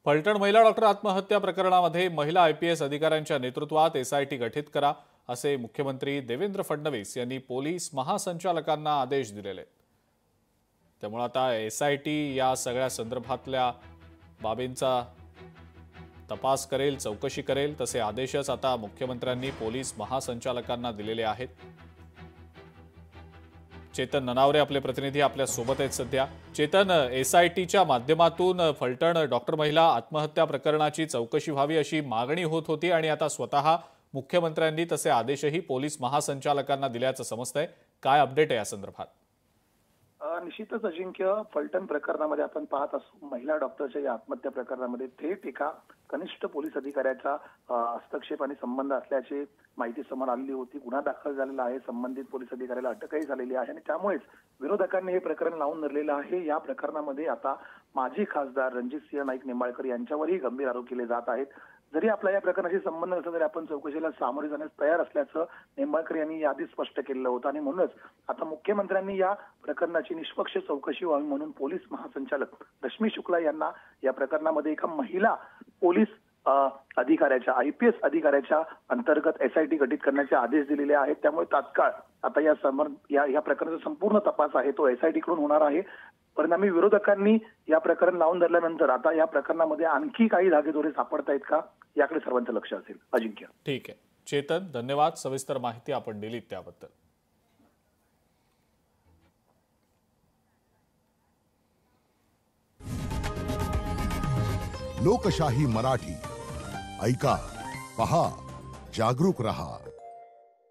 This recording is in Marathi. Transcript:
फलटण महिला डॉक्टर आत्महत्या प्रकरणामध्ये महिला IPS अधिकाऱ्यांच्या नेतृत्वात SIT गठीत करा असे मुख्यमंत्री देवेंद्र फडणवीस यांनी पोलीस महासंचालकांना आदेश दिलेले। त्यामुळे आता SIT या सगळ्या संदर्भातल्या बाबींचा तपास करेल, चौकशी करेल, तसे आदेशच आता मुख्यमंत्र्यांनी पोलीस महासंचालकांना दिलेले आहेत। चेतन ननावरे आपले प्रतिनिधी आपल्या सोबत आहेत सध्या। चेतन, SITच्या माध्यमातून फलटण डॉक्टर महिला आत्महत्या प्रकरणाची चौकशी व्हावी अशी मागणी होत होती आणि आता स्वतः मुख्यमंत्र्यांनी तसे आदेशही पोलीस महासंचालकांना दिल्याचं समजतंय। काय अपडेट आहे या संदर्भात? निश्चितच अजिंक्य, फलटण प्रकरणामध्ये आपण पाहत असू महिला डॉक्टरच्या या आत्महत्या प्रकरणामध्ये थेट एका कनिष्ठ पोलीस अधिकाऱ्याचा हस्तक्षेप आणि संबंध असल्याची माहिती समोर आलेली होती। गुन्हा दाखल झालेला आहे, संबंधित पोलीस अधिकाऱ्याला अटकही झालेली आहे आणि त्यामुळेच विरोधकांनी हे प्रकरण लावून धरलेलं आहे। या प्रकरणामध्ये आता माजी खासदार रणजितसिंह नाईक निंबाळकर यांच्यावरही गंभीर आरोप केले जात आहेत। जरी आपला या प्रकरणाशी संबंध नसला तरी आपण चौकशीला सामोरे जाण्यास तयार असल्याचं निंबाळकर यांनी याआधी स्पष्ट केलं होतं आणि म्हणूनच आता मुख्यमंत्र्यांनी या प्रकरणाची निष्पक्ष चौकशी व्हावी म्हणून पोलीस महासंचालक रश्मी शुक्ला यांना या प्रकरणामध्ये एका महिला पोलीस अधिकाऱ्याच्या IPS अधिकाऱ्याच्या अंतर्गत SIT गठीत करण्याचे आदेश दिलेले आहेत। त्यामुळे तात्काळ आता या प्रकरणाचा संपूर्ण तपास आहे तो SIT कडून होणार आहे। परिणामी विरोधकांनी या प्रकरण लावून धरल्यानंतर आता या प्रकरणामध्ये आणखी काही धागेदोरे सापडतायत का याकडे सर्वांचं लक्ष असेल। अजिंक्य, ठीक आहे चेतन, धन्यवाद सविस्तर माहिती आपण दिलीत त्याबद्दल। लोकशाही मराठी ऐका, पहा, जागरूक रहा।